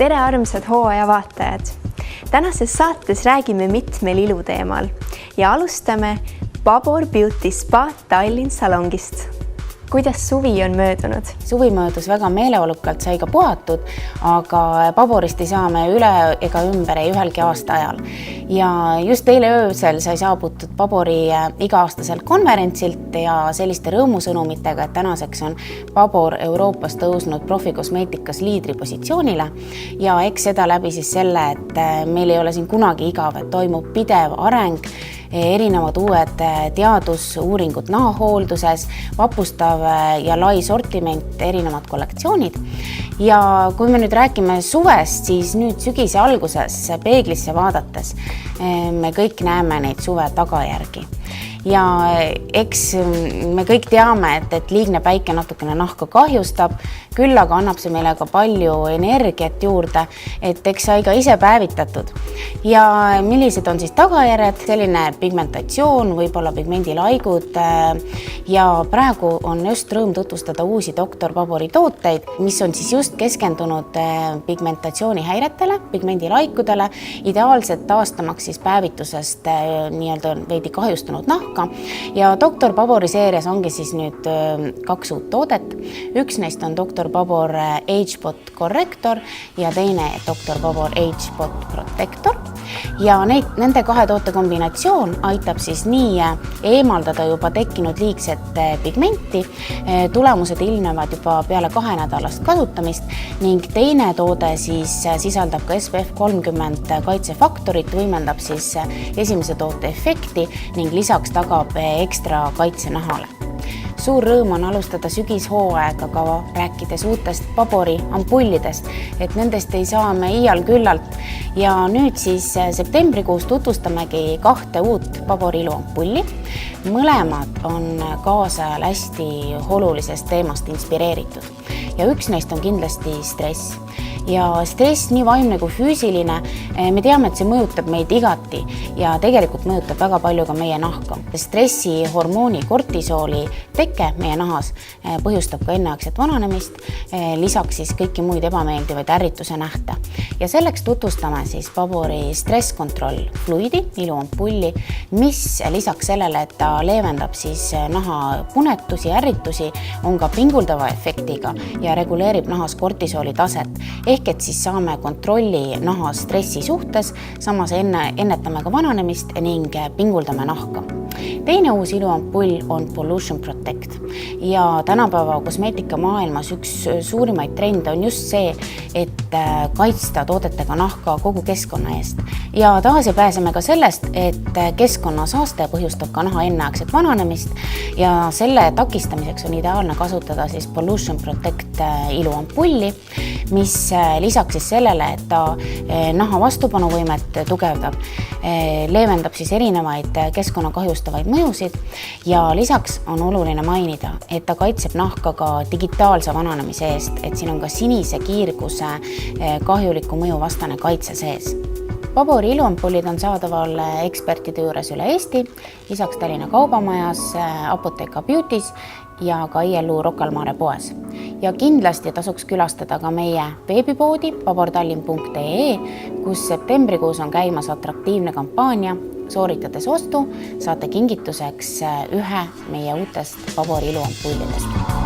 Tere armsad hooaja vaatajad! Tänases saates räägime mitmel iluteemal ja alustame Babor Beauty Spa Tallinn salongist. Kuidas suvi on möödunud? Suvi möödus väga meeleolukalt, sai ka puhatud, aga Baborist ei saa me üle ega ümber ei ühelgi aasta ajal. Ja just eile öösel sai saabutud Babori iga-aastaselt konverentsilt ja selliste rõõmusõnumitega, et tänaseks on Babor Euroopas tõusnud profikosmeetikas liidripositsioonile ja eks seda läbi siis selle, et meil ei ole siin kunagi igav, et toimub pidev areng, erinevad uued teadusuuringud nahahoolduses, vapustav ja lai sortiment, erinevad kollektsioonid. Ja kui me nüüd räägime suvest, siis nüüd sügise alguses peeglisse vaadates me kõik näeme neid suve tagajärgi. Ja eks me kõik teame, et liigne päike natukene nahka kahjustab, küll aga annab see meile ka palju energiat juurde, et eks sai ka ise päevitatud. Ja millised on siis tagajärjed? Selline pigmentatsioon, võib-olla pigmendilaigud ja praegu on just rõõm tutvustada uusi Dr. Babori tooteid, mis on siis just keskendunud pigmentatsioonihäiretele, pigmendilaikudele, ideaalselt taastamaks siis päevitusest nii-öelda veidi kahjustunud nahka. Ja Dr. Babori seerias ongi siis nüüd 2 uut toodet. Üks neist on Dr. Babor Age-Spot Corrector ja teine Dr. Babor Age-Spot Protector. Ja nende 2 toote kombinatsioon aitab siis nii eemaldada juba tekkinud liigset pigmenti. Tulemused ilmnevad juba peale 2 nädalast kasutamist ning teine toode siis sisaldab ka SPF 30 kaitsefaktorit, võimendab siis esimese toote efekti ning lisaks tagab ekstra kaitse nahale. Suur rõõm on alustada sügishooaega ka rääkides uutest Babori ampullidest, et nendest ei saa me iial küllalt. Ja nüüd siis septembrikuus tutvustamegi 2 uut Babori iluampulli. Mõlemad on kaasajal hästi olulisest teemast inspireeritud ja üks neist on kindlasti stress. Ja stress nii vaimne kui füüsiline, me teame, et see mõjutab meid igati ja tegelikult mõjutab väga palju ka meie nahka. Stressi hormooni kortisooli teke meie nahas põhjustab ka enneaegset vananemist, lisaks siis kõiki muid ebameeldivaid ärrituse nähte. Ja selleks tutvustame siis Babori Stress Control Fluidi iluampulli, mis lisaks sellele, et ta leevendab siis naha punetusi, ärritusi, on ka pinguldava efektiga ja reguleerib nahas kortisooli taset. Ehk et siis saame kontrolli naha stressi suhtes, samas ennetame ka vananemist ning pinguldame nahka. Teine uus iluampull on Pollution Protect ja tänapäeva kosmeetika maailmas üks suurimaid trende on just see, et kaitsta toodetega nahka kogu keskkonna eest. Ja taas pääseme ka sellest, et keskkonnasaaste põhjustab ka naha enneaegset vananemist ja selle takistamiseks on ideaalne kasutada siis Pollution Protect iluampulli, mis lisaks siis sellele, et ta naha vastupanuvõimet tugevdab, leevendab siis erinevaid keskkonna kahjustavaid mõjusid ja lisaks on oluline mainida, et ta kaitseb nahka ka digitaalse vananemise eest, et siin on ka sinise kiirguse kahjuliku mõju vastane kaitse sees. Babori iluampullid on saadaval ekspertide juures üle Eesti, lisaks Tallinna Kaubamajas, Apotheka Beautys ja ka ILU Rocca al Mare poes. Ja kindlasti tasuks külastada ka meie veebipoodi babortallinn.ee, kus septembrikuus on käimas atraktiivne kampaania. Sooritades ostu saate kingituseks ühe meie uutest Babori iluampullidest.